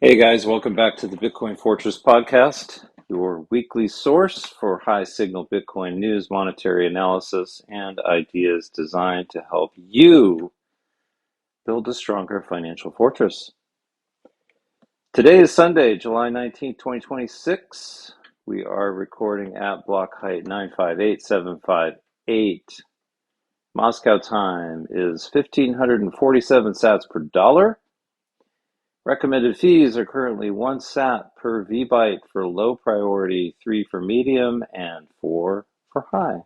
Hey guys, welcome back to the Bitcoin Fortress podcast, your weekly source for high signal Bitcoin news, monetary analysis, and ideas designed to help you build a stronger financial fortress. Today is Sunday, July 19th, 2026. We are recording at block height 958,758. Moscow time is 1,547 sats per dollar. Recommended fees are currently 1 sat per VByte for low priority, 3 for medium, and 4 for high.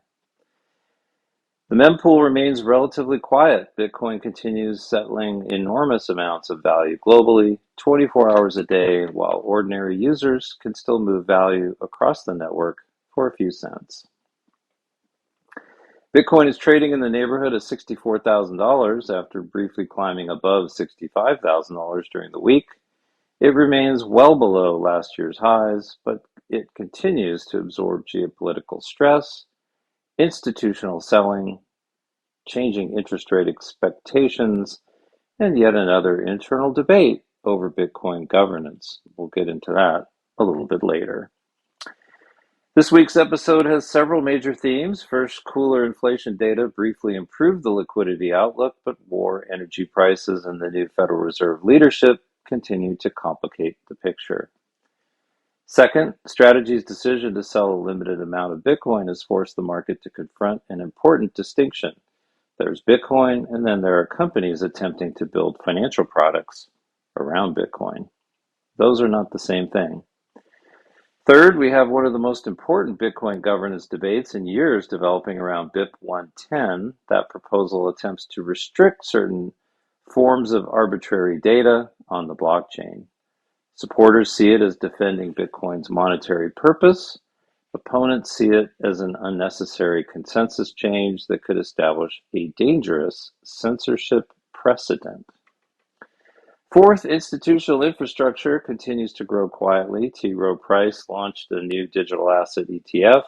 The mempool remains relatively quiet. Bitcoin continues settling enormous amounts of value globally, 24 hours a day, while ordinary users can still move value across the network for a few cents. Bitcoin is trading in the neighborhood of $64,000 after briefly climbing above $65,000 during the week. It remains well below last year's highs, but it continues to absorb geopolitical stress, institutional selling, changing interest rate expectations, and yet another internal debate over Bitcoin governance. We'll get into that a little bit later. This week's episode has several major themes. First, cooler inflation data briefly improved the liquidity outlook, but war, energy prices, and the new Federal Reserve leadership continue to complicate the picture. Second, Strategy's decision to sell a limited amount of Bitcoin has forced the market to confront an important distinction. There's Bitcoin, and then there are companies attempting to build financial products around Bitcoin. Those are not the same thing. Third, we have one of the most important Bitcoin governance debates in years developing around BIP110. That proposal attempts to restrict certain forms of arbitrary data on the blockchain. Supporters see it as defending Bitcoin's monetary purpose. Opponents see it as an unnecessary consensus change that could establish a dangerous censorship precedent. Fourth, institutional infrastructure continues to grow quietly. T. Rowe Price launched a new digital asset ETF.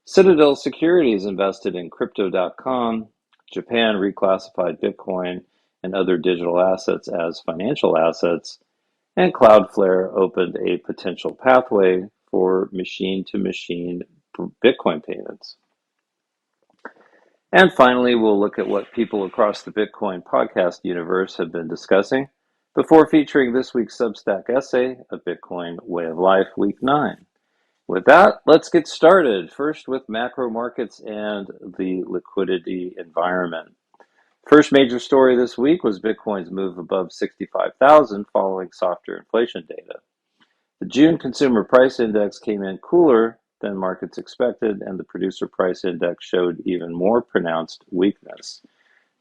Citadel Securities invested in Crypto.com. Japan reclassified Bitcoin and other digital assets as financial assets. And Cloudflare opened a potential pathway for machine-to-machine Bitcoin payments. And finally, we'll look at what people across the Bitcoin podcast universe have been discussing before featuring this week's Substack essay, A Bitcoin Way of Life, Week 9. With that, let's get started. First with macro markets and the liquidity environment. First major story this week was Bitcoin's move above 65,000 following softer inflation data. The June consumer price index came in cooler than markets expected, and the producer price index showed even more pronounced weakness.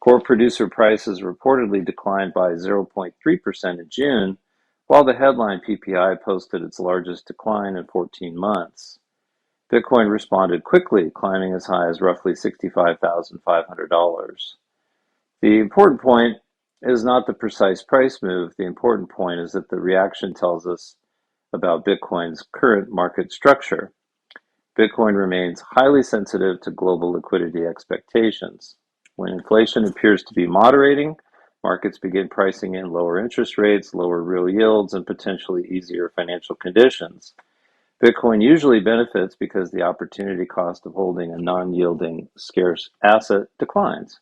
Core producer prices reportedly declined by 0.3% in June, while the headline PPI posted its largest decline in 14 months. Bitcoin responded quickly, climbing as high as roughly $65,500. The important point is not the precise price move. The important point is that the reaction tells us about Bitcoin's current market structure. Bitcoin remains highly sensitive to global liquidity expectations. When inflation appears to be moderating, markets begin pricing in lower interest rates, lower real yields, and potentially easier financial conditions. Bitcoin usually benefits because the opportunity cost of holding a non-yielding, scarce asset declines.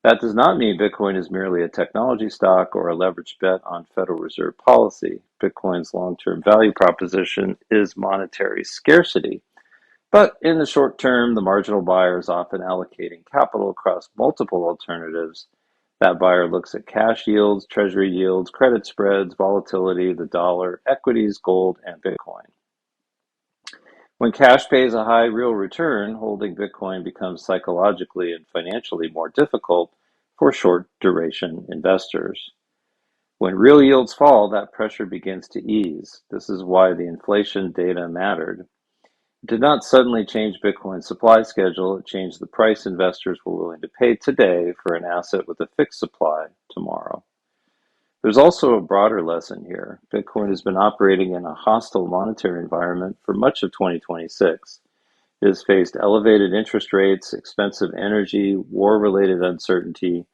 That does not mean Bitcoin is merely a technology stock or a leveraged bet on Federal Reserve policy. Bitcoin's long-term value proposition is monetary scarcity. But in the short term, the marginal buyer is often allocating capital across multiple alternatives. That buyer looks at cash yields, treasury yields, credit spreads, volatility, the dollar, equities, gold, and Bitcoin. When cash pays a high real return, holding Bitcoin becomes psychologically and financially more difficult for short-duration investors. When real yields fall, that pressure begins to ease. This is why the inflation data mattered. It did not suddenly change Bitcoin's supply schedule. It changed the price investors were willing to pay today for an asset with a fixed supply tomorrow. There's also a broader lesson here. Bitcoin has been operating in a hostile monetary environment for much of 2026. It has faced elevated interest rates, expensive energy, war-related uncertainty,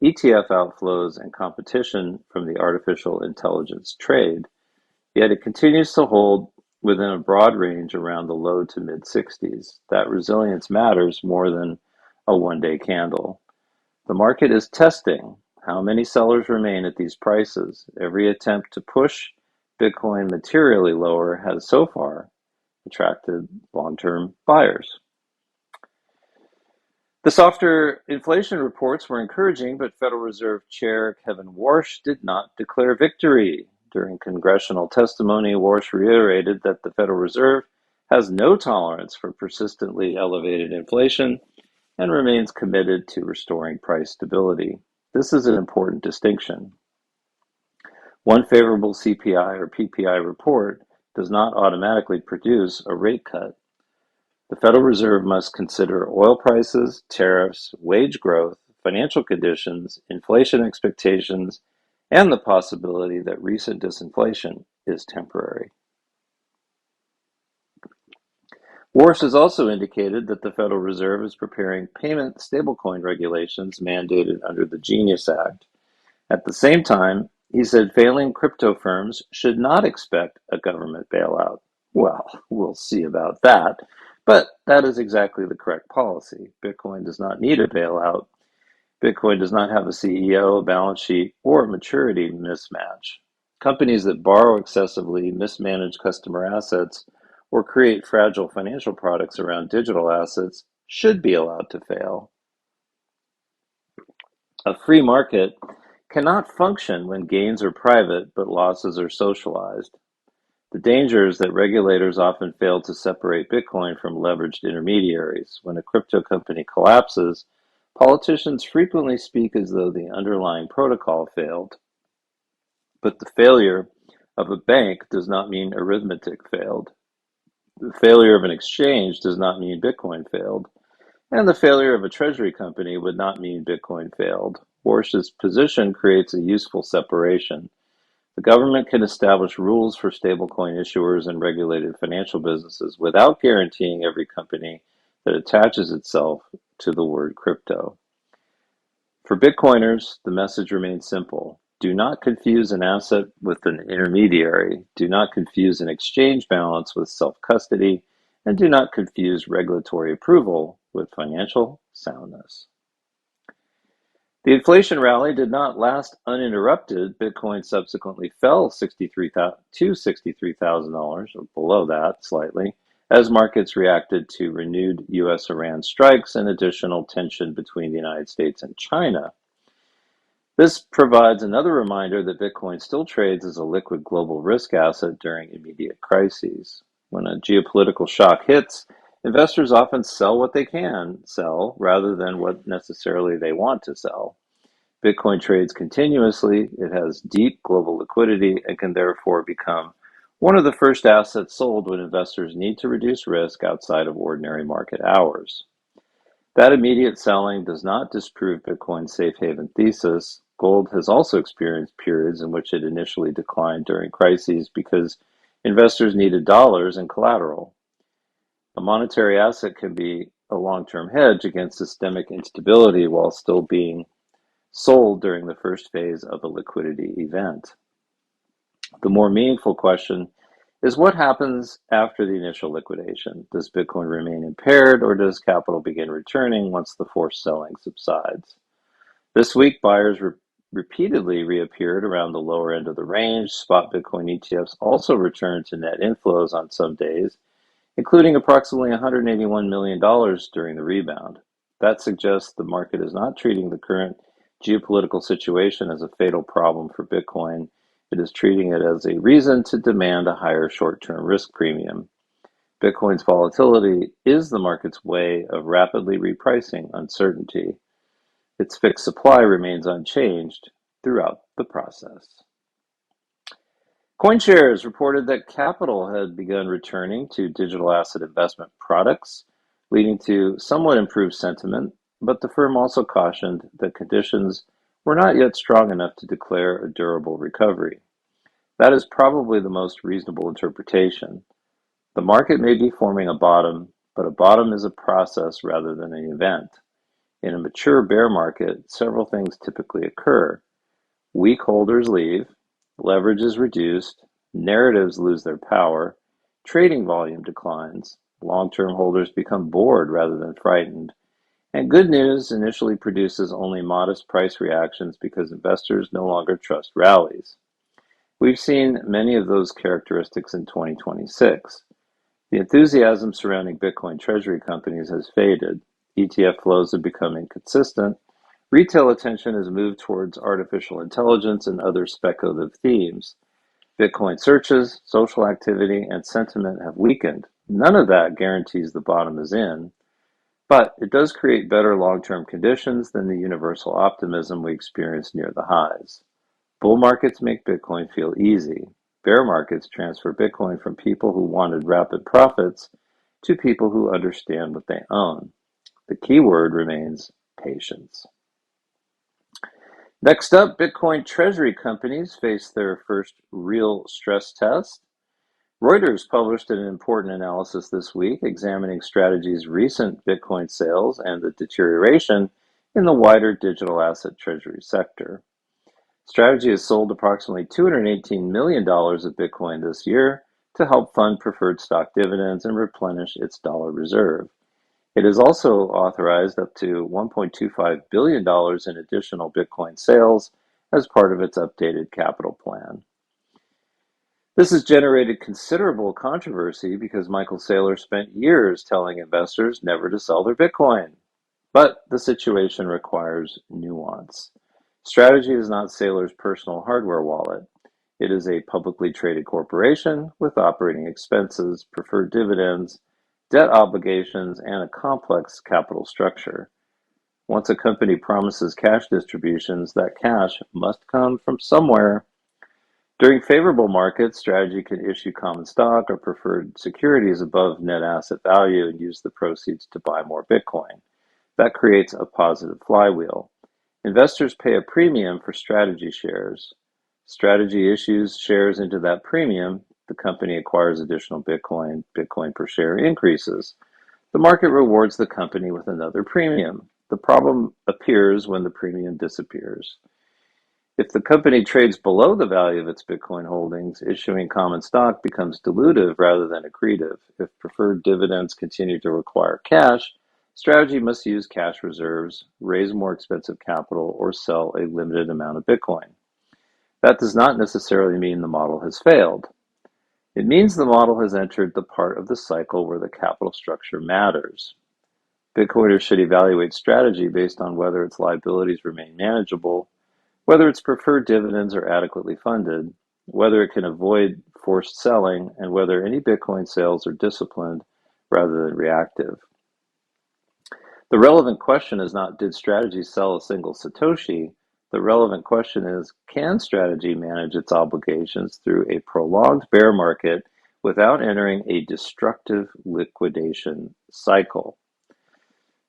ETF outflows, and competition from the artificial intelligence trade, yet it continues to hold within a broad range around the low to mid 60s. That resilience matters more than a one-day candle. The market is testing how many sellers remain at these prices. Every attempt to push Bitcoin materially lower has so far attracted long-term buyers. The softer inflation reports were encouraging, but Federal Reserve Chair Kevin Warsh did not declare victory. During congressional testimony, Warsh reiterated that the Federal Reserve has no tolerance for persistently elevated inflation and remains committed to restoring price stability. This is an important distinction. One favorable CPI or PPI report does not automatically produce a rate cut. The Federal Reserve must consider oil prices, tariffs, wage growth, financial conditions, inflation expectations, and the possibility that recent disinflation is temporary. Warsh has also indicated that the Federal Reserve is preparing payment stablecoin regulations mandated under the Genius Act. At the same time, he said failing crypto firms should not expect a government bailout. Well, we'll see about that. But that is exactly the correct policy. Bitcoin does not need a bailout. Bitcoin does not have a CEO, a balance sheet, or a maturity mismatch. Companies that borrow excessively, mismanage customer assets, or create fragile financial products around digital assets should be allowed to fail. A free market cannot function when gains are private but losses are socialized. The danger is that regulators often fail to separate Bitcoin from leveraged intermediaries. When a crypto company collapses, politicians frequently speak as though the underlying protocol failed. But the failure of a bank does not mean arithmetic failed. The failure of an exchange does not mean Bitcoin failed. And the failure of a treasury company would not mean Bitcoin failed. Warsh's position creates a useful separation. The government can establish rules for stablecoin issuers and regulated financial businesses without guaranteeing every company that attaches itself to the word crypto. For Bitcoiners, the message remains simple. Do not confuse an asset with an intermediary. Do not confuse an exchange balance with self-custody. And do not confuse regulatory approval with financial soundness. The inflation rally did not last uninterrupted. Bitcoin subsequently fell to $63,000, or below that slightly, as markets reacted to renewed U.S.-Iran strikes and additional tension between the United States and China. This provides another reminder that Bitcoin still trades as a liquid global risk asset during immediate crises. When a geopolitical shock hits, investors often sell what they can sell rather than what necessarily they want to sell. Bitcoin trades continuously, it has deep global liquidity, and can therefore become one of the first assets sold when investors need to reduce risk outside of ordinary market hours. That immediate selling does not disprove Bitcoin's safe haven thesis. Gold has also experienced periods in which it initially declined during crises because investors needed dollars and collateral. A monetary asset can be a long-term hedge against systemic instability while still being sold during the first phase of a liquidity event. The more meaningful question is what happens after the initial liquidation? Does Bitcoin remain impaired, or does capital begin returning once the forced selling subsides? This week, buyers repeatedly reappeared around the lower end of the range. Spot Bitcoin ETFs also returned to net inflows on some days, including approximately $181 million during the rebound. That suggests the market is not treating the current geopolitical situation as a fatal problem for Bitcoin. It is treating it as a reason to demand a higher short-term risk premium. Bitcoin's volatility is the market's way of rapidly repricing uncertainty. Its fixed supply remains unchanged throughout the process. CoinShares reported that capital had begun returning to digital asset investment products, leading to somewhat improved sentiment, but the firm also cautioned that conditions were not yet strong enough to declare a durable recovery. That is probably the most reasonable interpretation. The market may be forming a bottom, but a bottom is a process rather than an event. In a mature bear market, several things typically occur. Weak holders leave, leverage is reduced, narratives lose their power, trading volume declines, long-term holders become bored rather than frightened, and good news initially produces only modest price reactions because investors no longer trust rallies. We've seen many of those characteristics in 2026. The enthusiasm surrounding Bitcoin treasury companies has faded. ETF flows have become inconsistent. Retail attention has moved towards artificial intelligence and other speculative themes. Bitcoin searches, social activity, and sentiment have weakened. None of that guarantees the bottom is in, but it does create better long-term conditions than the universal optimism we experienced near the highs. Bull markets make Bitcoin feel easy. Bear markets transfer Bitcoin from people who wanted rapid profits to people who understand what they own. The key word remains patience. Next up, Bitcoin treasury companies face their first real stress test. Reuters published an important analysis this week examining Strategy's recent Bitcoin sales and the deterioration in the wider digital asset treasury sector. Strategy has sold approximately $218 million of Bitcoin this year to help fund preferred stock dividends and replenish its dollar reserve. It has also authorized up to $1.25 billion in additional Bitcoin sales as part of its updated capital plan. This has generated considerable controversy because Michael Saylor spent years telling investors never to sell their Bitcoin. But the situation requires nuance. Strategy is not Saylor's personal hardware wallet. It is a publicly traded corporation with operating expenses, preferred dividends, debt obligations, and a complex capital structure. Once a company promises cash distributions, that cash must come from somewhere. During favorable markets, Strategy can issue common stock or preferred securities above net asset value and use the proceeds to buy more Bitcoin. That creates a positive flywheel. Investors pay a premium for Strategy shares. Strategy issues shares into that premium. The company acquires additional Bitcoin. Bitcoin per share increases. The market rewards the company with another premium. The problem appears when the premium disappears. If the company trades below the value of its Bitcoin holdings, issuing common stock becomes dilutive rather than accretive. If preferred dividends continue to require cash, Strategy must use cash reserves, raise more expensive capital, or sell a limited amount of Bitcoin. That does not necessarily mean the model has failed. It means the model has entered the part of the cycle where the capital structure matters. Bitcoiners should evaluate Strategy based on whether its liabilities remain manageable, whether its preferred dividends are adequately funded, whether it can avoid forced selling, and whether any Bitcoin sales are disciplined rather than reactive. The relevant question is not, did Strategy sell a single Satoshi? The relevant question is, can Strategy manage its obligations through a prolonged bear market without entering a destructive liquidation cycle?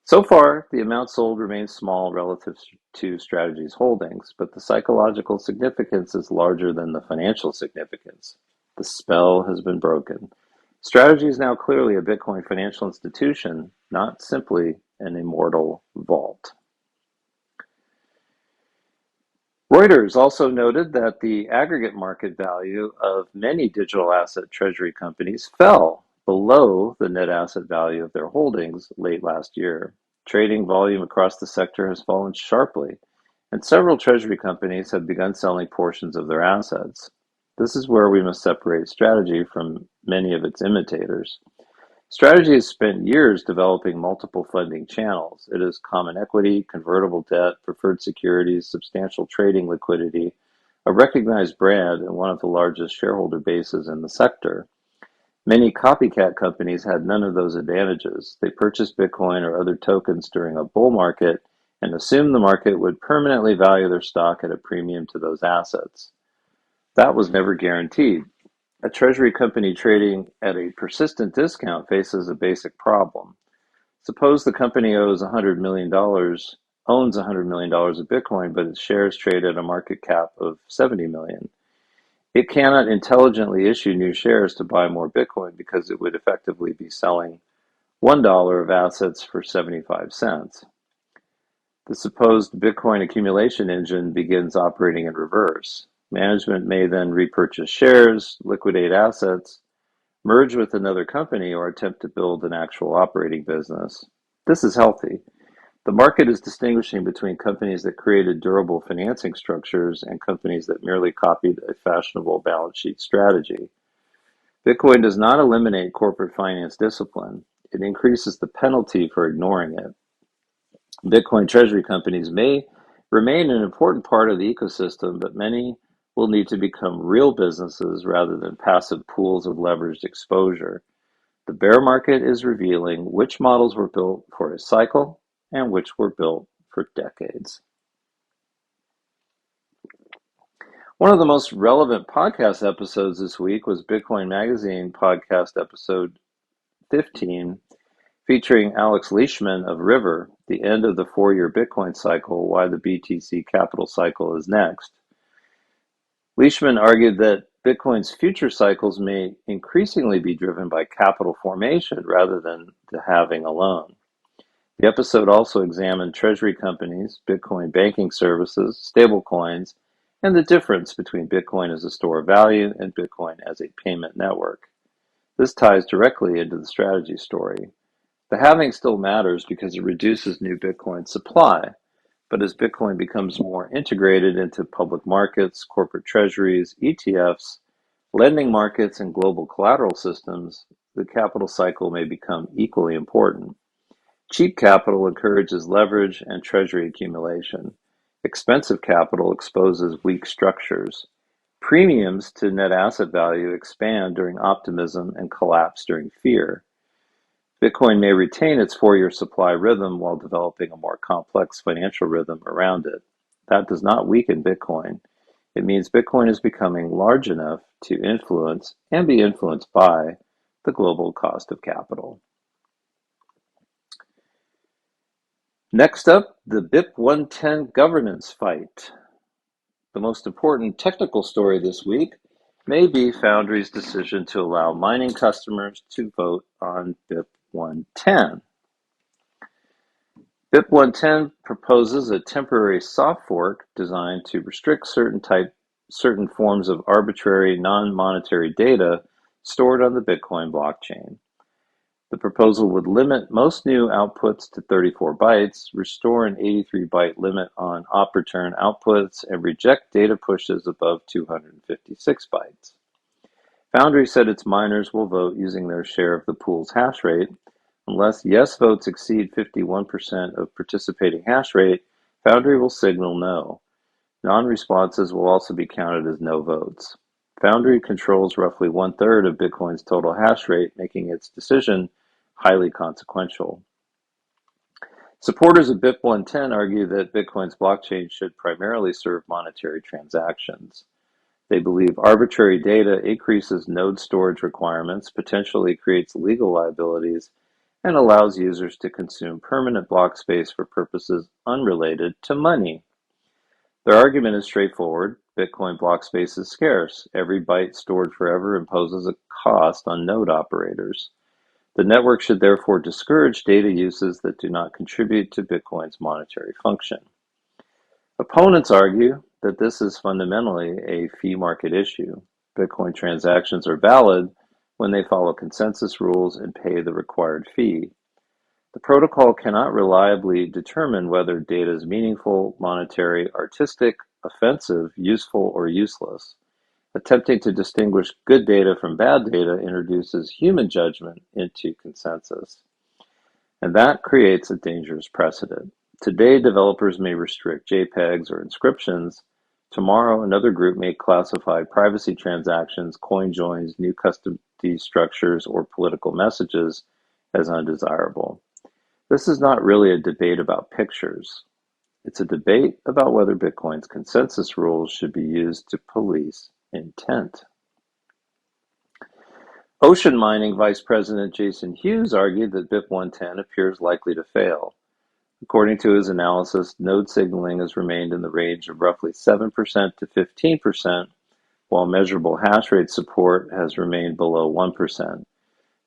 So far, the amount sold remains small relative to Strategy's holdings, but the psychological significance is larger than the financial significance. The spell has been broken. Strategy is now clearly a Bitcoin financial institution, not simply an immortal vault. Reuters also noted that the aggregate market value of many digital asset treasury companies fell below the net asset value of their holdings late last year. Trading volume across the sector has fallen sharply, and several treasury companies have begun selling portions of their assets. This is where we must separate Strategy from many of its imitators. Strategy has spent years developing multiple funding channels. It has common equity, convertible debt, preferred securities, substantial trading liquidity, a recognized brand, and one of the largest shareholder bases in the sector. Many copycat companies had none of those advantages. They purchased Bitcoin or other tokens during a bull market and assumed the market would permanently value their stock at a premium to those assets. That was never guaranteed. A treasury company trading at a persistent discount faces a basic problem. Suppose the company owns $100 million of Bitcoin, but its shares trade at a market cap of $70 million. It cannot intelligently issue new shares to buy more Bitcoin because it would effectively be selling $1 of assets for 75 cents. The supposed Bitcoin accumulation engine begins operating in reverse. Management may then repurchase shares, liquidate assets, merge with another company, or attempt to build an actual operating business. This is healthy. The market is distinguishing between companies that created durable financing structures and companies that merely copied a fashionable balance sheet strategy. Bitcoin does not eliminate corporate finance discipline. It increases the penalty for ignoring it. Bitcoin treasury companies may remain an important part of the ecosystem, but many will need to become real businesses rather than passive pools of leveraged exposure. The bear market is revealing which models were built for a cycle and which were built for decades. One of the most relevant podcast episodes this week was Bitcoin Magazine podcast episode 15, featuring Alex Leishman of River, the end of the 4-year Bitcoin cycle, why the BTC capital cycle is next. Leishman argued that Bitcoin's future cycles may increasingly be driven by capital formation rather than the halving alone. The episode also examined treasury companies, Bitcoin banking services, stablecoins, and the difference between Bitcoin as a store of value and Bitcoin as a payment network. This ties directly into the strategy story. The halving still matters because it reduces new Bitcoin supply, but as Bitcoin becomes more integrated into public markets, corporate treasuries, ETFs, lending markets, and global collateral systems, the capital cycle may become equally important. Cheap capital encourages leverage and treasury accumulation. Expensive capital exposes weak structures. Premiums to net asset value expand during optimism and collapse during fear. Bitcoin may retain its 4-year supply rhythm while developing a more complex financial rhythm around it. That does not weaken Bitcoin. It means Bitcoin is becoming large enough to influence and be influenced by the global cost of capital. Next up, the BIP110 governance fight. The most important technical story this week may be Foundry's decision to allow mining customers to vote on BIP110. BIP110 proposes a temporary soft fork designed to restrict certain forms of arbitrary non-monetary data stored on the Bitcoin blockchain. The proposal would limit most new outputs to 34 bytes, restore an 83-byte limit on op return outputs, and reject data pushes above 256 bytes. Foundry said its miners will vote using their share of the pool's hash rate. Unless yes votes exceed 51% of participating hash rate, Foundry will signal no. Non-responses will also be counted as no votes. Foundry controls roughly 1/3 of Bitcoin's total hash rate, making its decision highly consequential. Supporters of BIP110 argue that Bitcoin's blockchain should primarily serve monetary transactions. They believe arbitrary data increases node storage requirements, potentially creates legal liabilities, and allows users to consume permanent block space for purposes unrelated to money. Their argument is straightforward. Bitcoin block space is scarce. Every byte stored forever imposes a cost on node operators. The network should therefore discourage data uses that do not contribute to Bitcoin's monetary function. Opponents argue that this is fundamentally a fee market issue. Bitcoin transactions are valid when they follow consensus rules and pay the required fee. The protocol cannot reliably determine whether data is meaningful, monetary, artistic, offensive, useful, or useless. Attempting to distinguish good data from bad data introduces human judgment into consensus. And that creates a dangerous precedent. Today, developers may restrict JPEGs or inscriptions. Tomorrow, another group may classify privacy transactions, coin joins, new custody structures, or political messages as undesirable. This is not really a debate about pictures. It's a debate about whether Bitcoin's consensus rules should be used to police intent. Ocean Mining Vice President Jason Hughes argued that BIP110 appears likely to fail. According to his analysis, node signaling has remained in the range of roughly 7% to 15%, while measurable hash rate support has remained below 1%.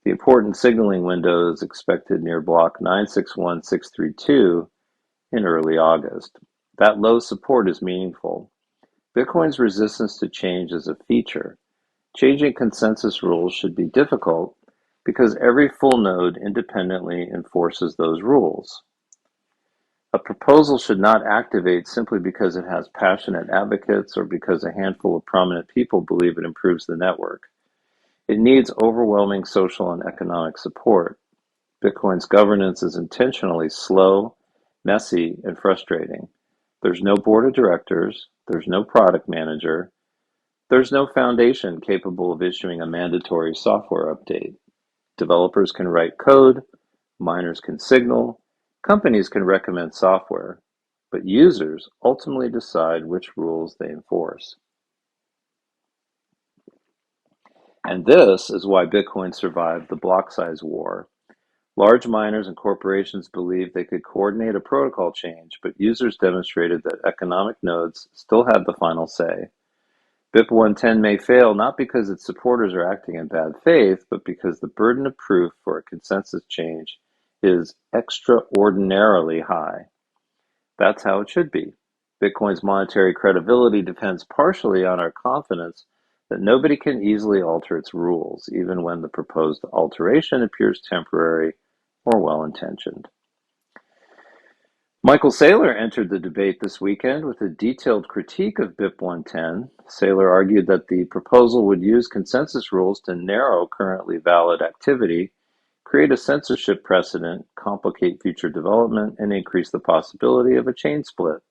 The important signaling window is expected near block 961632 in early August. That low support is meaningful. Bitcoin's resistance to change is a feature. Changing consensus rules should be difficult because every full node independently enforces those rules. A proposal should not activate simply because it has passionate advocates or because a handful of prominent people believe it improves the network. It needs overwhelming social and economic support. Bitcoin's governance is intentionally slow, messy, and frustrating. There's no board of directors, there's no product manager, there's no foundation capable of issuing a mandatory software update. Developers can write code, miners can signal, companies can recommend software, but users ultimately decide which rules they enforce. And this is why Bitcoin survived the block size war. Large miners and corporations believed they could coordinate a protocol change, but users demonstrated that economic nodes still had the final say. BIP110 may fail not because its supporters are acting in bad faith, but because the burden of proof for a consensus change is extraordinarily high. That's how it should be. Bitcoin's monetary credibility depends partially on our confidence that nobody can easily alter its rules, even when the proposed alteration appears temporary or well-intentioned. Michael Saylor entered the debate this weekend with a detailed critique of BIP110. Saylor argued that the proposal would use consensus rules to narrow currently valid activity, create a censorship precedent, complicate future development, and increase the possibility of a chain split.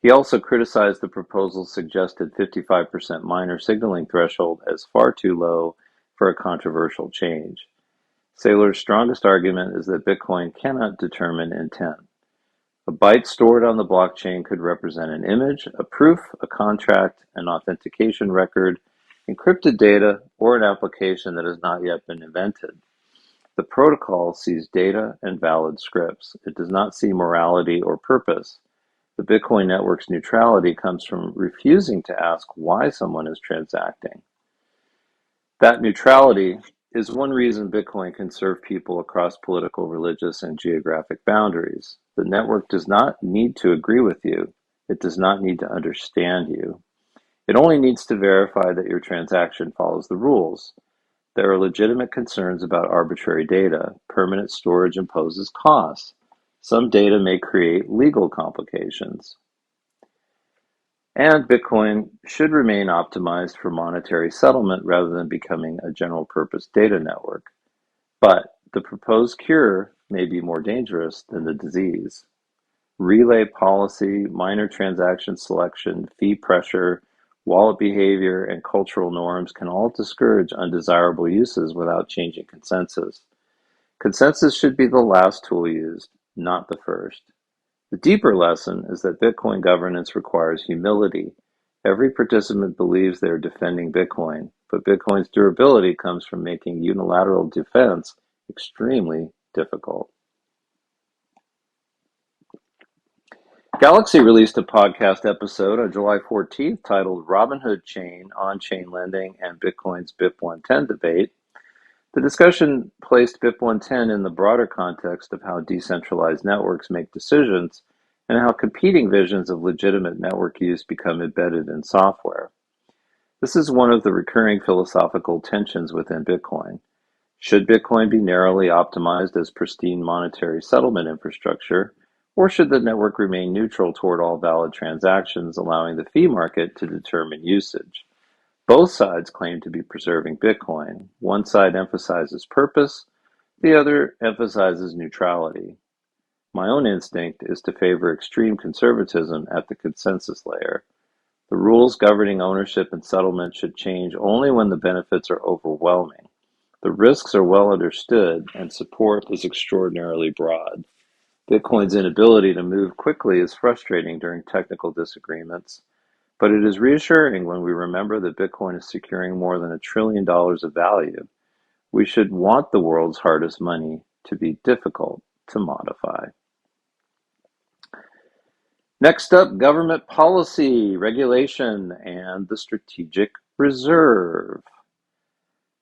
He also criticized the proposal's suggested 55% miner signaling threshold as far too low for a controversial change. Saylor's strongest argument is that Bitcoin cannot determine intent. A byte stored on the blockchain could represent an image, a proof, a contract, an authentication record, encrypted data, or an application that has not yet been invented. The protocol sees data and valid scripts. It does not see morality or purpose. The Bitcoin network's neutrality comes from refusing to ask why someone is transacting. That neutrality is one reason Bitcoin can serve people across political, religious, and geographic boundaries. The network does not need to agree with you. It does not need to understand you. It only needs to verify that your transaction follows the rules. There are legitimate concerns about arbitrary data. Permanent storage imposes costs. Some data may create legal complications. And Bitcoin should remain optimized for monetary settlement rather than becoming a general-purpose data network. But the proposed cure may be more dangerous than the disease. Relay policy, minor transaction selection, fee pressure, wallet behavior, and cultural norms can all discourage undesirable uses without changing consensus. Consensus should be the last tool used, not the first. The deeper lesson is that Bitcoin governance requires humility. Every participant believes they are defending Bitcoin, but Bitcoin's durability comes from making unilateral defense extremely difficult. Galaxy released a podcast episode on July 14th titled Robinhood Chain, On-Chain Lending, and Bitcoin's BIP110 Debate. The discussion placed BIP110 in the broader context of how decentralized networks make decisions and how competing visions of legitimate network use become embedded in software. This is one of the recurring philosophical tensions within Bitcoin. Should Bitcoin be narrowly optimized as pristine monetary settlement infrastructure, or should the network remain neutral toward all valid transactions, allowing the fee market to determine usage? Both sides claim to be preserving Bitcoin. One side emphasizes purpose, the other emphasizes neutrality. My own instinct is to favor extreme conservatism at the consensus layer. The rules governing ownership and settlement should change only when the benefits are overwhelming. The risks are well understood, and support is extraordinarily broad. Bitcoin's inability to move quickly is frustrating during technical disagreements, but it is reassuring when we remember that Bitcoin is securing more than $1 trillion of value. We should want the world's hardest money to be difficult to modify. Next up, government policy, regulation, and the strategic reserve.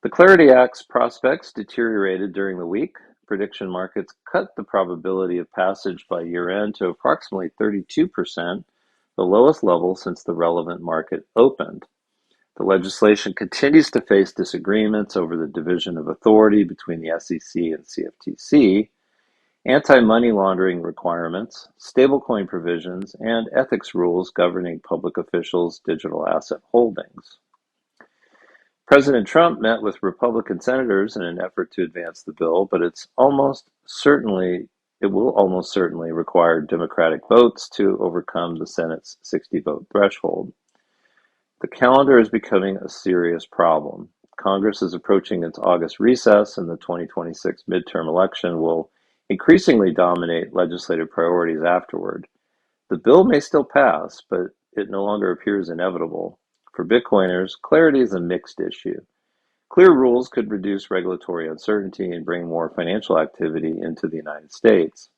The Clarity Act's prospects deteriorated during the week. prediction markets cut the probability of passage by year-end to approximately 32%, the lowest level since the relevant market opened. The legislation continues to face disagreements over the division of authority between the SEC and CFTC, anti-money laundering requirements, stablecoin provisions, and ethics rules governing public officials' digital asset holdings. President Trump met with Republican senators in an effort to advance the bill, but it will almost certainly require Democratic votes to overcome the Senate's 60-vote threshold. The calendar is becoming a serious problem. Congress is approaching its August recess, and the 2026 midterm election will increasingly dominate legislative priorities afterward. The bill may still pass, but it no longer appears inevitable. For Bitcoiners, clarity is a mixed issue. Clear rules could reduce regulatory uncertainty and bring more financial activity into the United States.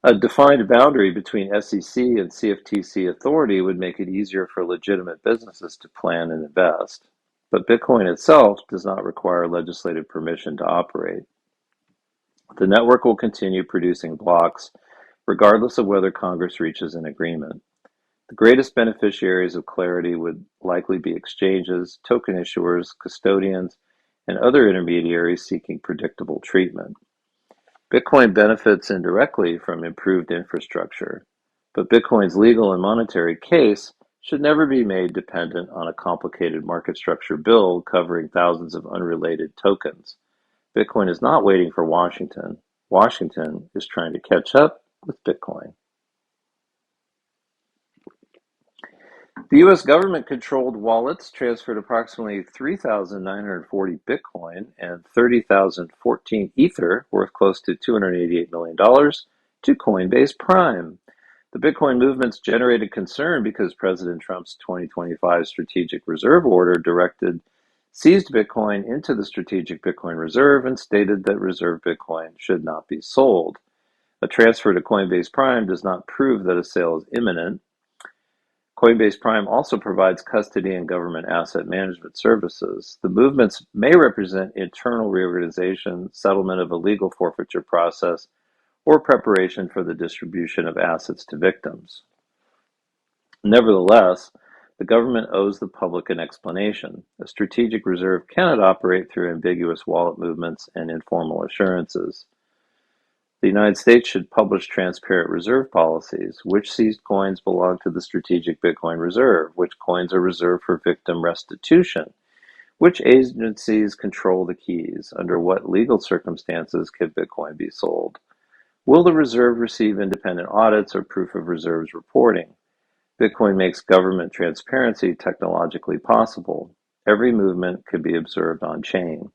A defined boundary between SEC and CFTC authority would make it easier for legitimate businesses to plan and invest. But Bitcoin itself does not require legislative permission to operate. The network will continue producing blocks regardless of whether Congress reaches an agreement. The greatest beneficiaries of clarity would likely be exchanges, token issuers, custodians, and other intermediaries seeking predictable treatment. Bitcoin benefits indirectly from improved infrastructure, but Bitcoin's legal and monetary case should never be made dependent on a complicated market structure bill covering thousands of unrelated tokens. Bitcoin is not waiting for Washington. Washington is trying to catch up with Bitcoin. The U.S. government-controlled wallets transferred approximately 3,940 Bitcoin and 30,014 Ether, worth close to $288 million, to Coinbase Prime. The Bitcoin movement's generated concern because President Trump's 2025 Strategic Reserve Order seized Bitcoin into the Strategic Bitcoin Reserve and stated that reserve Bitcoin should not be sold. A transfer to Coinbase Prime does not prove that a sale is imminent. Coinbase Prime also provides custody and government asset management services. The movements may represent internal reorganization, settlement of a legal forfeiture process, or preparation for the distribution of assets to victims. Nevertheless, the government owes the public an explanation. A strategic reserve cannot operate through ambiguous wallet movements and informal assurances. The United States should publish transparent reserve policies. Which seized coins belong to the Strategic Bitcoin Reserve? Which coins are reserved for victim restitution? Which agencies control the keys? Under what legal circumstances can Bitcoin be sold? Will the reserve receive independent audits or proof of reserves reporting? Bitcoin makes government transparency technologically possible. Every movement can be observed on-chain.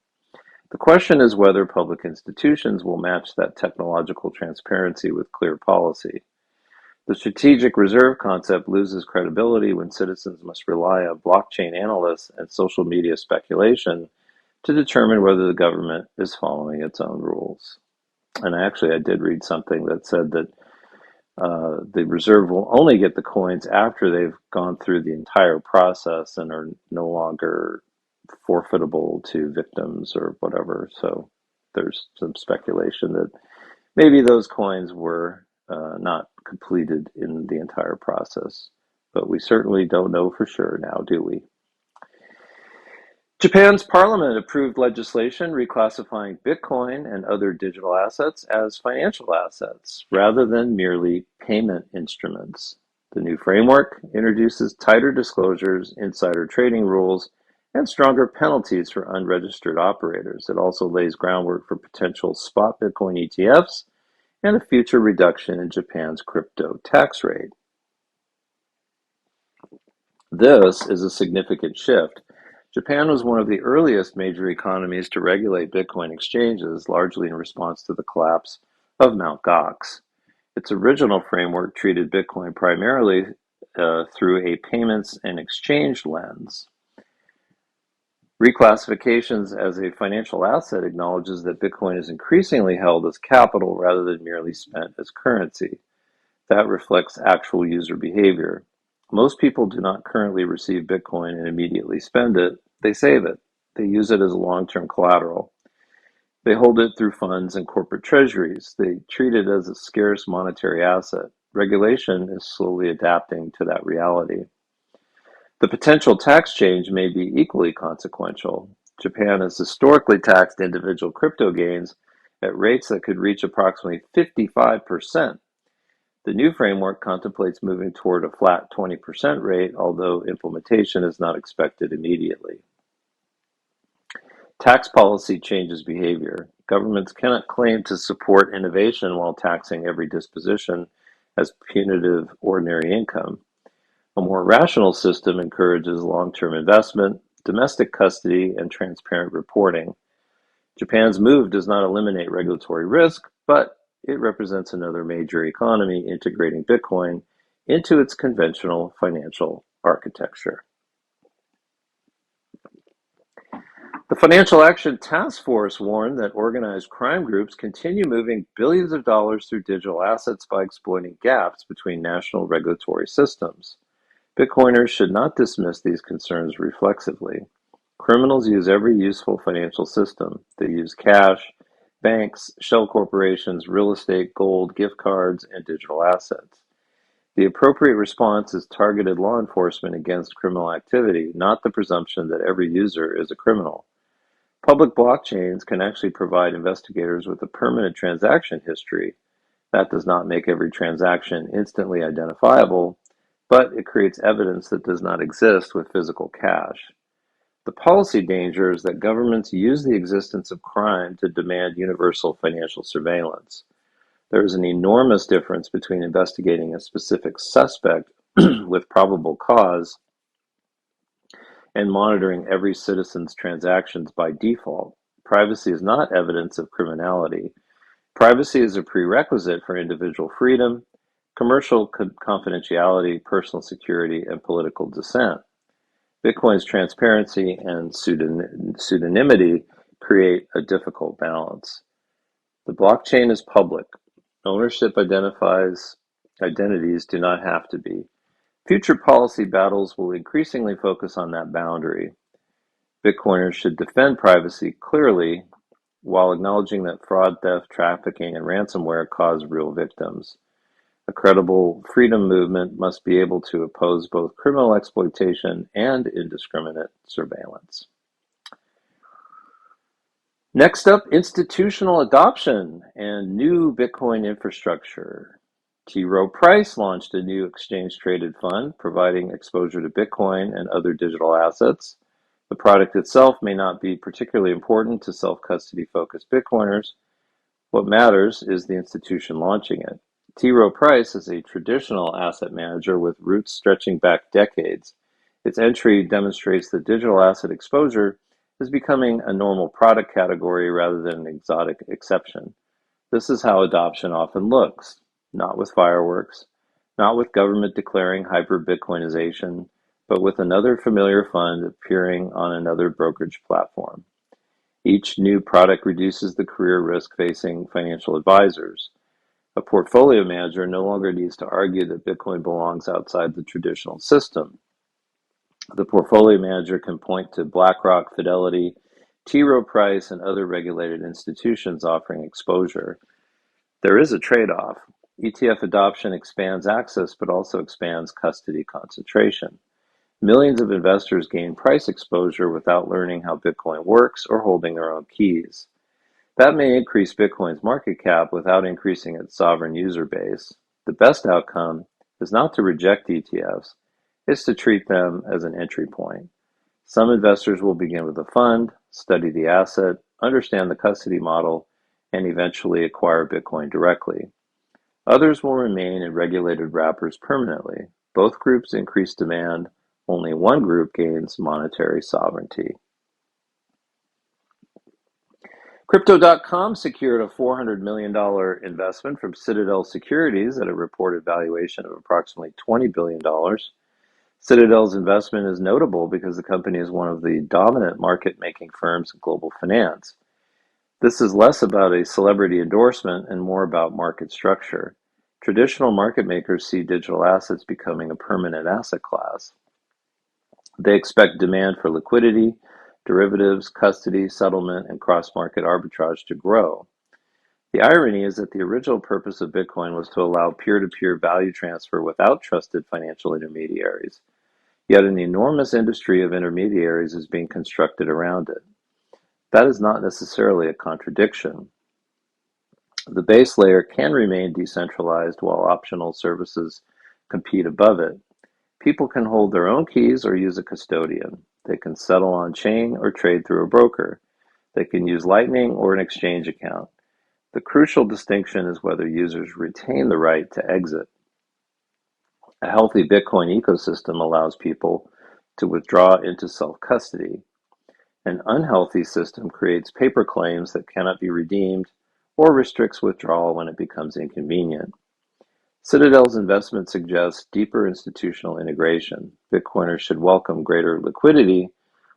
The question is whether public institutions will match that technological transparency with clear policy. The strategic reserve concept loses credibility when citizens must rely on blockchain analysts and social media speculation to determine whether the government is following its own rules. And actually, I did read something that said that the reserve will only get the coins after they've gone through the entire process and are no longer forfeitable to victims or whatever. So there's some speculation that maybe those coins were not completed in the entire process, but we certainly don't know for sure now, do we? Japan's parliament approved legislation reclassifying Bitcoin and other digital assets as financial assets rather than merely payment instruments. The new framework introduces tighter disclosures, insider trading rules, and stronger penalties for unregistered operators. It also lays groundwork for potential spot Bitcoin ETFs and a future reduction in Japan's crypto tax rate. This is a significant shift. Japan was one of the earliest major economies to regulate Bitcoin exchanges, largely in response to the collapse of Mt. Gox. Its original framework treated Bitcoin primarily through a payments and exchange lens. Reclassifications as a financial asset acknowledges that Bitcoin is increasingly held as capital rather than merely spent as currency. That reflects actual user behavior. Most people do not currently receive Bitcoin and immediately spend it. They save it. They use it as long-term collateral. They hold it through funds and corporate treasuries. They treat it as a scarce monetary asset. Regulation is slowly adapting to that reality. The potential tax change may be equally consequential. Japan has historically taxed individual crypto gains at rates that could reach approximately 55%. The new framework contemplates moving toward a flat 20% rate, although implementation is not expected immediately. Tax policy changes behavior. Governments cannot claim to support innovation while taxing every disposition as punitive ordinary income. A more rational system encourages long-term investment, domestic custody, and transparent reporting. Japan's move does not eliminate regulatory risk, but it represents another major economy integrating Bitcoin into its conventional financial architecture. The Financial Action Task Force warned that organized crime groups continue moving billions of dollars through digital assets by exploiting gaps between national regulatory systems. Bitcoiners should not dismiss these concerns reflexively. Criminals use every useful financial system. They use cash, banks, shell corporations, real estate, gold, gift cards, and digital assets. The appropriate response is targeted law enforcement against criminal activity, not the presumption that every user is a criminal. Public blockchains can actually provide investigators with a permanent transaction history. That does not make every transaction instantly identifiable, but it creates evidence that does not exist with physical cash. The policy danger is that governments use the existence of crime to demand universal financial surveillance. There is an enormous difference between investigating a specific suspect with probable cause and monitoring every citizen's transactions by default. Privacy is not evidence of criminality. Privacy is a prerequisite for individual freedom, commercial confidentiality, personal security, and political dissent. Bitcoin's transparency and pseudonymity create a difficult balance. The blockchain is public. Ownership identities do not have to be. Future policy battles will increasingly focus on that boundary. Bitcoiners should defend privacy clearly while acknowledging that fraud, theft, trafficking, and ransomware cause real victims. A credible freedom movement must be able to oppose both criminal exploitation and indiscriminate surveillance. Next up, institutional adoption and new Bitcoin infrastructure. T. Rowe Price launched a new exchange-traded fund providing exposure to Bitcoin and other digital assets. The product itself may not be particularly important to self-custody focused Bitcoiners. What matters is the institution launching it. T. Rowe Price is a traditional asset manager with roots stretching back decades. Its entry demonstrates that digital asset exposure is becoming a normal product category rather than an exotic exception. This is how adoption often looks, not with fireworks, not with government declaring hyper-Bitcoinization, but with another familiar fund appearing on another brokerage platform. Each new product reduces the career risk facing financial advisors. A portfolio manager no longer needs to argue that Bitcoin belongs outside the traditional system. The portfolio manager can point to BlackRock, Fidelity, T. Rowe Price, and other regulated institutions offering exposure. There is a trade-off. ETF adoption expands access but also expands custody concentration. Millions of investors gain price exposure without learning how Bitcoin works or holding their own keys. That may increase Bitcoin's market cap without increasing its sovereign user base. The best outcome is not to reject ETFs, it's to treat them as an entry point. Some investors will begin with a fund, study the asset, understand the custody model, and eventually acquire Bitcoin directly. Others will remain in regulated wrappers permanently. Both groups increase demand. Only one group gains monetary sovereignty. Crypto.com secured a $400 million investment from Citadel Securities at a reported valuation of approximately $20 billion. Citadel's investment is notable because the company is one of the dominant market-making firms in global finance. This is less about a celebrity endorsement and more about market structure. Traditional market makers see digital assets becoming a permanent asset class. They expect demand for liquidity, derivatives, custody, settlement, and cross-market arbitrage to grow. The irony is that the original purpose of Bitcoin was to allow peer-to-peer value transfer without trusted financial intermediaries. Yet an enormous industry of intermediaries is being constructed around it. That is not necessarily a contradiction. The base layer can remain decentralized while optional services compete above it. People can hold their own keys or use a custodian. They can settle on chain or trade through a broker. They can use Lightning or an exchange account. The crucial distinction is whether users retain the right to exit. A healthy Bitcoin ecosystem allows people to withdraw into self-custody. An unhealthy system creates paper claims that cannot be redeemed or restricts withdrawal when it becomes inconvenient. Citadel's investment suggests deeper institutional integration. Bitcoiners should welcome greater liquidity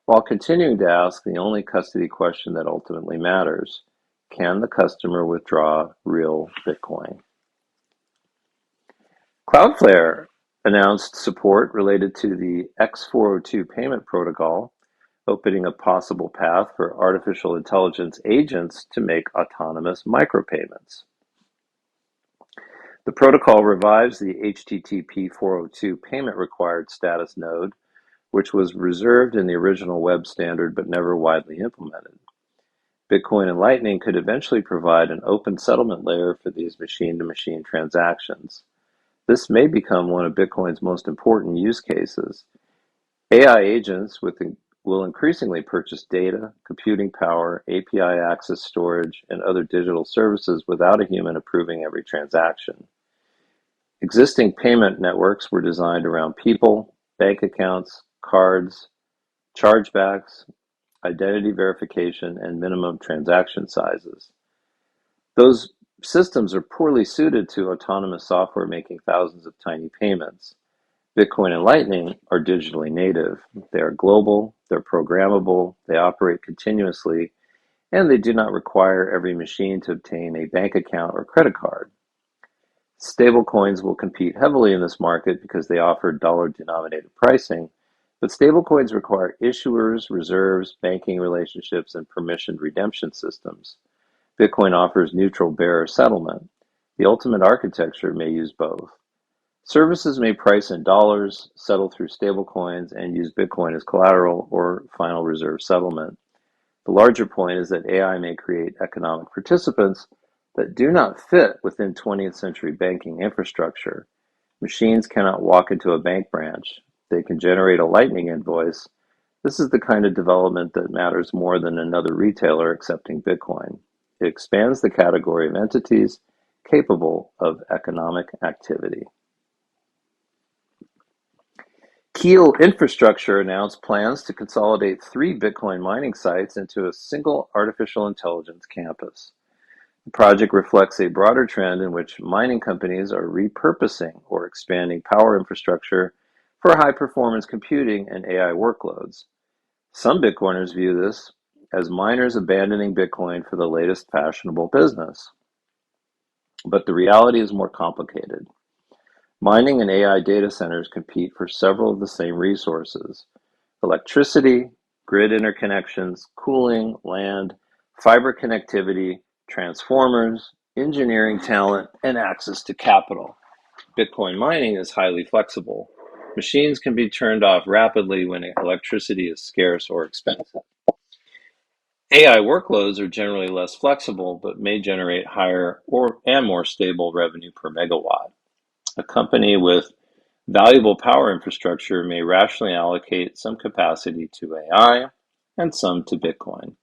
while continuing to ask the only custody question that ultimately matters. Can the customer withdraw real Bitcoin? Cloudflare announced support related to the X402 payment protocol, opening a possible path for artificial intelligence agents to make autonomous micropayments. The protocol revives the HTTP 402 payment required status node, which was reserved in the original web standard but never widely implemented. Bitcoin and Lightning could eventually provide an open settlement layer for these machine-to-machine transactions. This may become one of Bitcoin's most important use cases. AI agents will increasingly purchase data, computing power, API access storage, and other digital services without a human approving every transaction. Existing payment networks were designed around people, bank accounts, cards, chargebacks, identity verification, and minimum transaction sizes. Those systems are poorly suited to autonomous software making thousands of tiny payments. Bitcoin and Lightning are digitally native. They are global, they're programmable, they operate continuously, and they do not require every machine to obtain a bank account or credit card. Stablecoins will compete heavily in this market because they offer dollar-denominated pricing, but stablecoins require issuers, reserves, banking relationships, and permissioned redemption systems. Bitcoin offers neutral bearer settlement. The ultimate architecture may use both. Services may price in dollars, settle through stablecoins, and use Bitcoin as collateral or final reserve settlement. The larger point is that AI may create economic participants that do not fit within 20th century banking infrastructure. Machines cannot walk into a bank branch. They can generate a Lightning invoice. This is the kind of development that matters more than another retailer accepting Bitcoin. It expands the category of entities capable of economic activity. Keel Infrastructure announced plans to consolidate 3 Bitcoin mining sites into a single artificial intelligence campus. The project reflects a broader trend in which mining companies are repurposing or expanding power infrastructure for high-performance computing and AI workloads. Some Bitcoiners view this as miners abandoning Bitcoin for the latest fashionable business. But the reality is more complicated. Mining and AI data centers compete for several of the same resources: electricity, grid interconnections, cooling, land, fiber connectivity, transformers, engineering talent, and access to capital. Bitcoin mining is highly flexible. Machines can be turned off rapidly when electricity is scarce or expensive. AI workloads are generally less flexible but may generate higher and more stable revenue per megawatt. A company with valuable power infrastructure may rationally allocate some capacity to AI and some to Bitcoin.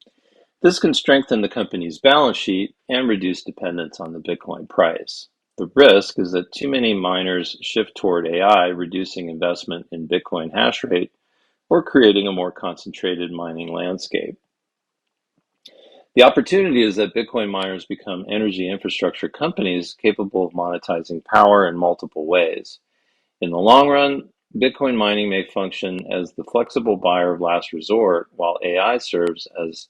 This can strengthen the company's balance sheet and reduce dependence on the Bitcoin price. The risk is that too many miners shift toward AI, reducing investment in Bitcoin hash rate or creating a more concentrated mining landscape. The opportunity is that Bitcoin miners become energy infrastructure companies capable of monetizing power in multiple ways. In the long run, Bitcoin mining may function as the flexible buyer of last resort, while AI serves as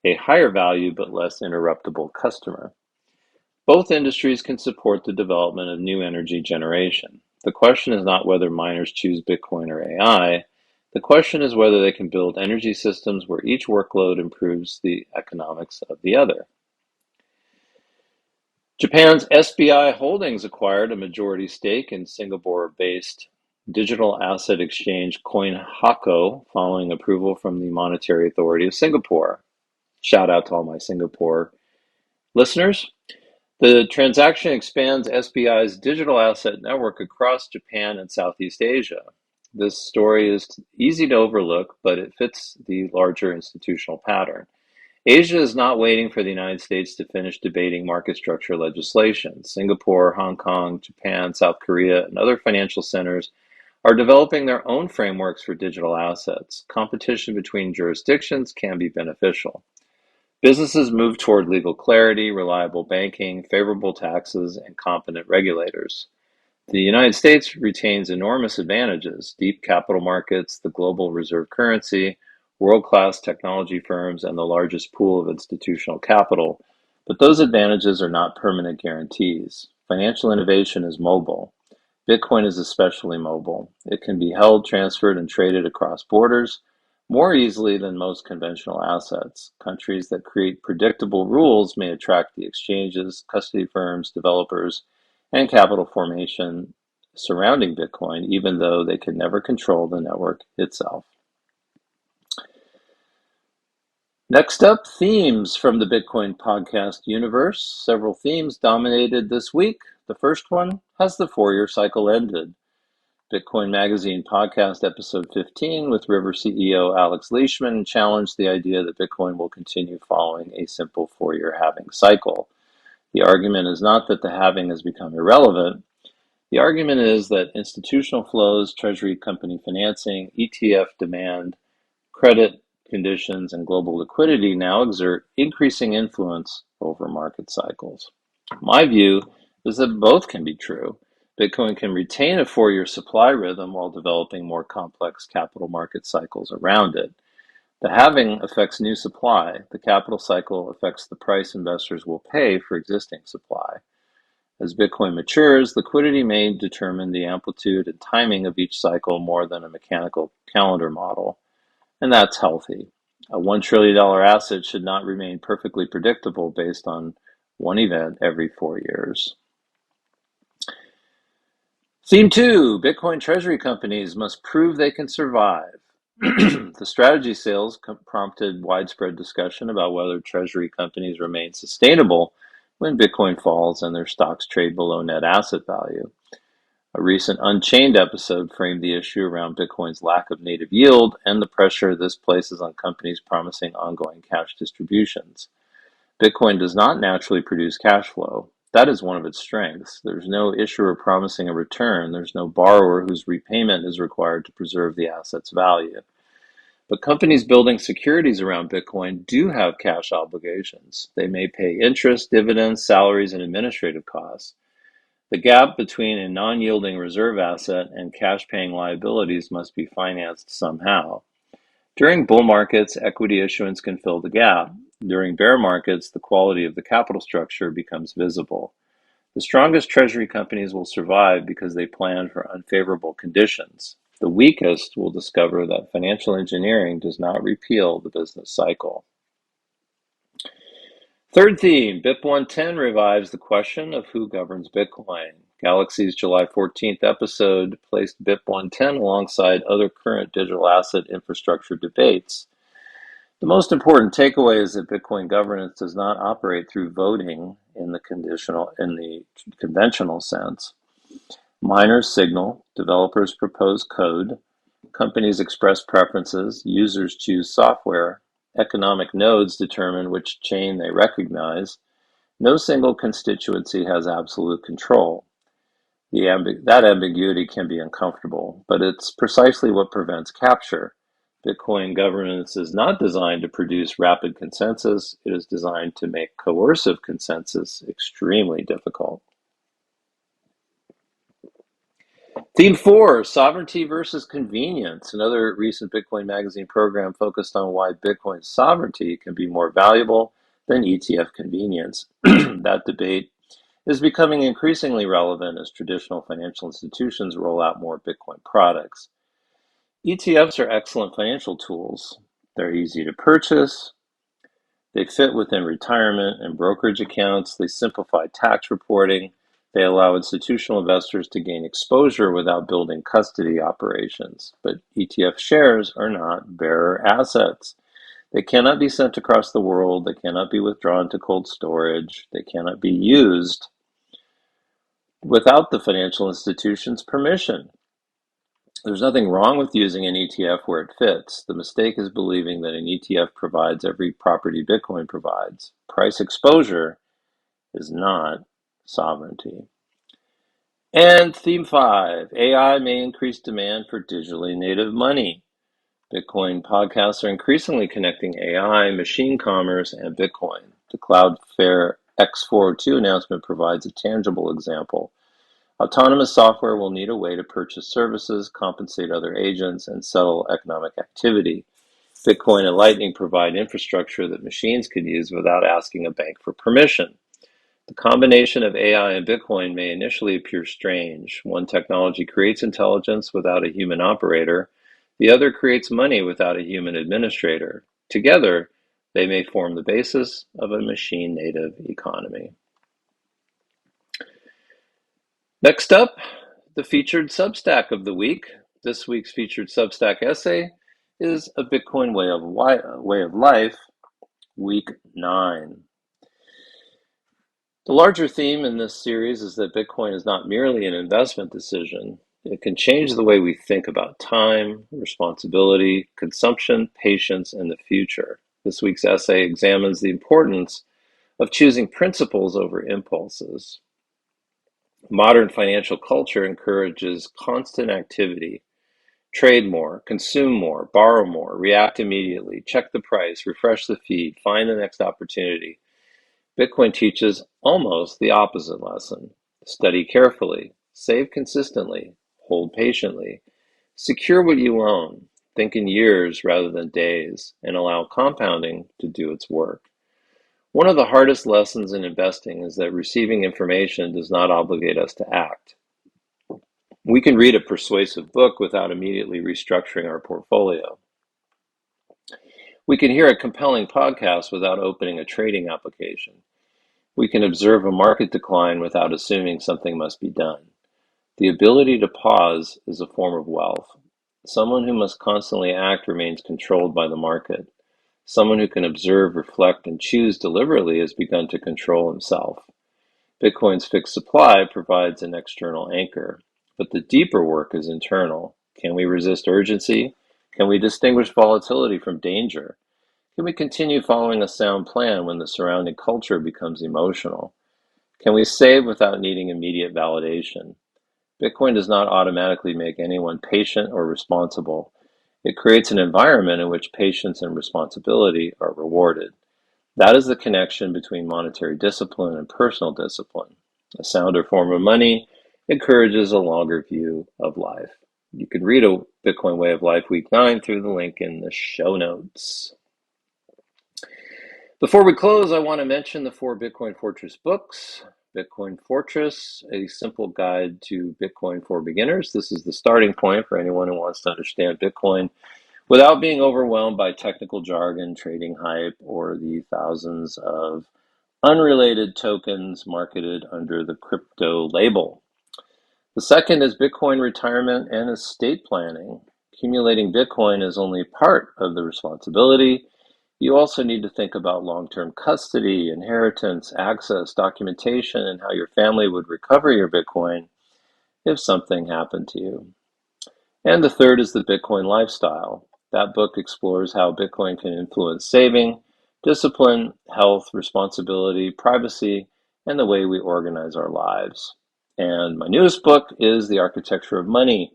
a higher value but less interruptible customer. Both industries can support the development of new energy generation. The question is not whether miners choose Bitcoin or AI. The question is whether they can build energy systems where each workload improves the economics of the other. Japan's SBI Holdings acquired a majority stake in Singapore-based digital asset exchange CoinHako following approval from the Monetary Authority of Singapore. Shout out to all my Singapore listeners. The transaction expands SBI's digital asset network across Japan and Southeast Asia. This story is easy to overlook, but it fits the larger institutional pattern. Asia is not waiting for the United States to finish debating market structure legislation. Singapore, Hong Kong, Japan, South Korea, and other financial centers are developing their own frameworks for digital assets. Competition between jurisdictions can be beneficial. Businesses move toward legal clarity, reliable banking, favorable taxes, and competent regulators. The United States retains enormous advantages: deep capital markets, the global reserve currency, world-class technology firms, and the largest pool of institutional capital. But those advantages are not permanent guarantees. Financial innovation is mobile. Bitcoin is especially mobile. It can be held, transferred, and traded across borders more easily than most conventional assets. Countries that create predictable rules may attract the exchanges, custody firms, developers, and capital formation surrounding Bitcoin, even though they can never control the network itself. Next up, themes from the Bitcoin podcast universe. Several themes dominated this week. The first one: has the 4-year cycle ended? Bitcoin Magazine podcast episode 15 with River CEO Alex Leishman challenged the idea that Bitcoin will continue following a simple 4-year halving cycle. The argument is not that the halving has become irrelevant. The argument is that institutional flows, treasury company financing, ETF demand, credit conditions, and global liquidity now exert increasing influence over market cycles. My view is that both can be true. Bitcoin can retain a 4-year supply rhythm while developing more complex capital market cycles around it. The halving affects new supply. The capital cycle affects the price investors will pay for existing supply. As Bitcoin matures, liquidity may determine the amplitude and timing of each cycle more than a mechanical calendar model, and that's healthy. A $1 trillion asset should not remain perfectly predictable based on one event every 4 years. Theme 2, Bitcoin treasury companies must prove they can survive. The strategy sales prompted widespread discussion about whether treasury companies remain sustainable when Bitcoin falls and their stocks trade below net asset value. A recent Unchained episode framed the issue around Bitcoin's lack of native yield and the pressure this places on companies promising ongoing cash distributions. Bitcoin does not naturally produce cash flow. That is one of its strengths. There's no issuer promising a return. There's no borrower whose repayment is required to preserve the asset's value. But companies building securities around Bitcoin do have cash obligations. They may pay interest, dividends, salaries, and administrative costs. The gap between a non-yielding reserve asset and cash-paying liabilities must be financed somehow. During bull markets, equity issuance can fill the gap. During bear markets, the quality of the capital structure becomes visible. The strongest treasury companies will survive because they plan for unfavorable conditions. The weakest will discover that financial engineering does not repeal the business cycle. Third theme, BIP110 revives the question of who governs Bitcoin. Galaxy's July 14th episode placed BIP110 alongside other current digital asset infrastructure debates. The most important takeaway is that Bitcoin governance does not operate through voting in the conventional sense. Miners signal, developers propose code, companies express preferences, users choose software, economic nodes determine which chain they recognize. No single constituency has absolute control. That ambiguity can be uncomfortable, but it's precisely what prevents capture. Bitcoin governance is not designed to produce rapid consensus. It is designed to make coercive consensus extremely difficult. Theme 4, sovereignty versus convenience. Another recent Bitcoin Magazine program focused on why Bitcoin sovereignty can be more valuable than ETF convenience. That debate is becoming increasingly relevant as traditional financial institutions roll out more Bitcoin products. ETFs are excellent financial tools. They're easy to purchase. They fit within retirement and brokerage accounts. They simplify tax reporting. They allow institutional investors to gain exposure without building custody operations. But ETF shares are not bearer assets. They cannot be sent across the world. They cannot be withdrawn to cold storage. They cannot be used without the financial institution's permission. There's nothing wrong with using an ETF where it fits. The mistake is believing that an ETF provides every property Bitcoin provides. Price exposure is not sovereignty. And theme 5, AI may increase demand for digitally native money. Bitcoin podcasts are increasingly connecting AI, machine commerce, and Bitcoin. The Cloudflare X402 announcement provides a tangible example. Autonomous software will need a way to purchase services, compensate other agents, and settle economic activity. Bitcoin and Lightning provide infrastructure that machines could use without asking a bank for permission. The combination of AI and Bitcoin may initially appear strange. One technology creates intelligence without a human operator. The other creates money without a human administrator. Together, they may form the basis of a machine-native economy. Next up, the featured Substack of the week. This week's featured Substack essay is A Bitcoin Way of Life, Week 9. The larger theme in this series is that Bitcoin is not merely an investment decision. It can change the way we think about time, responsibility, consumption, patience, and the future. This week's essay examines the importance of choosing principles over impulses. Modern financial culture encourages constant activity. Trade more, consume more, borrow more, react immediately, check the price, refresh the feed, find the next opportunity. Bitcoin teaches almost the opposite lesson. Study carefully, save consistently, hold patiently, secure what you own, think in years rather than days, and allow compounding to do its work. One of the hardest lessons in investing is that receiving information does not obligate us to act. We can read a persuasive book without immediately restructuring our portfolio. We can hear a compelling podcast without opening a trading application. We can observe a market decline without assuming something must be done. The ability to pause is a form of wealth. Someone who must constantly act remains controlled by the market. Someone who can observe, reflect, and choose deliberately has begun to control himself. Bitcoin's fixed supply provides an external anchor, but the deeper work is internal. Can we resist urgency? Can we distinguish volatility from danger? Can we continue following a sound plan when the surrounding culture becomes emotional? Can we save without needing immediate validation? Bitcoin does not automatically make anyone patient or responsible. It creates an environment in which patience and responsibility are rewarded. That is the connection between monetary discipline and personal discipline. A sounder form of money encourages a longer view of life. You can read A Bitcoin Way of Life Week 9 through the link in the show notes. Before we close, I want to mention the 4 Bitcoin Fortress books. Bitcoin Fortress, a simple guide to Bitcoin for beginners. This is the starting point for anyone who wants to understand Bitcoin without being overwhelmed by technical jargon, trading hype, or the thousands of unrelated tokens marketed under the crypto label. The second is Bitcoin Retirement and Estate Planning. Accumulating Bitcoin is only part of the responsibility. You also need to think about long-term custody, inheritance, access, documentation, and how your family would recover your Bitcoin if something happened to you. And the third is the Bitcoin Lifestyle. That book explores how Bitcoin can influence saving, discipline, health, responsibility, privacy, and the way we organize our lives. And my newest book is The Architecture of Money.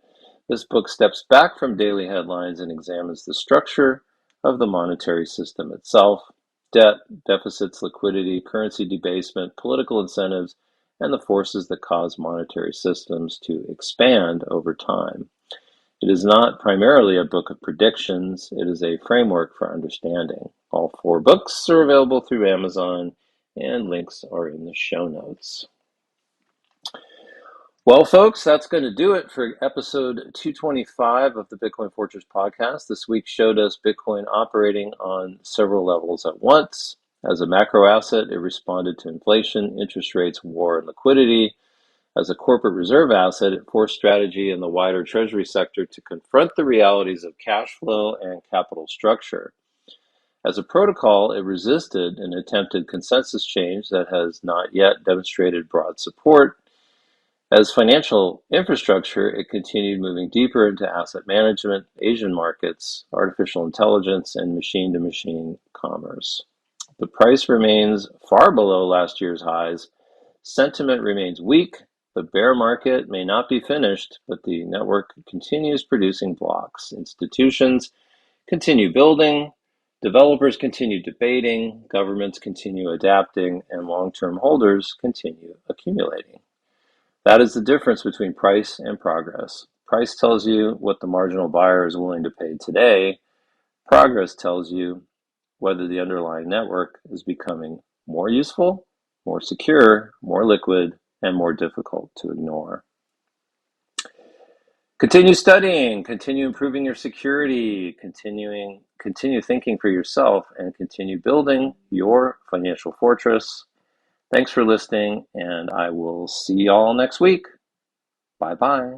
This book steps back from daily headlines and examines the structure of the monetary system itself, debt, deficits, liquidity, currency debasement, political incentives, and the forces that cause monetary systems to expand over time. It is not primarily a book of predictions, it is a framework for understanding. All 4 books are available through Amazon, and links are in the show notes. Well, folks, that's going to do it for episode 225 of the Bitcoin Fortress podcast. This week showed us Bitcoin operating on several levels at once. As a macro asset, it responded to inflation, interest rates, war, and liquidity. As a corporate reserve asset, it forced strategy in the wider treasury sector to confront the realities of cash flow and capital structure. As a protocol, it resisted an attempted consensus change that has not yet demonstrated broad support. As financial infrastructure, it continued moving deeper into asset management, Asian markets, artificial intelligence, and machine-to-machine commerce. The price remains far below last year's highs. Sentiment remains weak. The bear market may not be finished, but the network continues producing blocks. Institutions continue building, developers continue debating, governments continue adapting, and long-term holders continue accumulating. That is the difference between price and progress. Price tells you what the marginal buyer is willing to pay today. Progress tells you whether the underlying network is becoming more useful, more secure, more liquid, and more difficult to ignore. Continue studying, continue improving your security, continue thinking for yourself, and continue building your financial fortress. Thanks for listening, and I will see y'all next week. Bye-bye.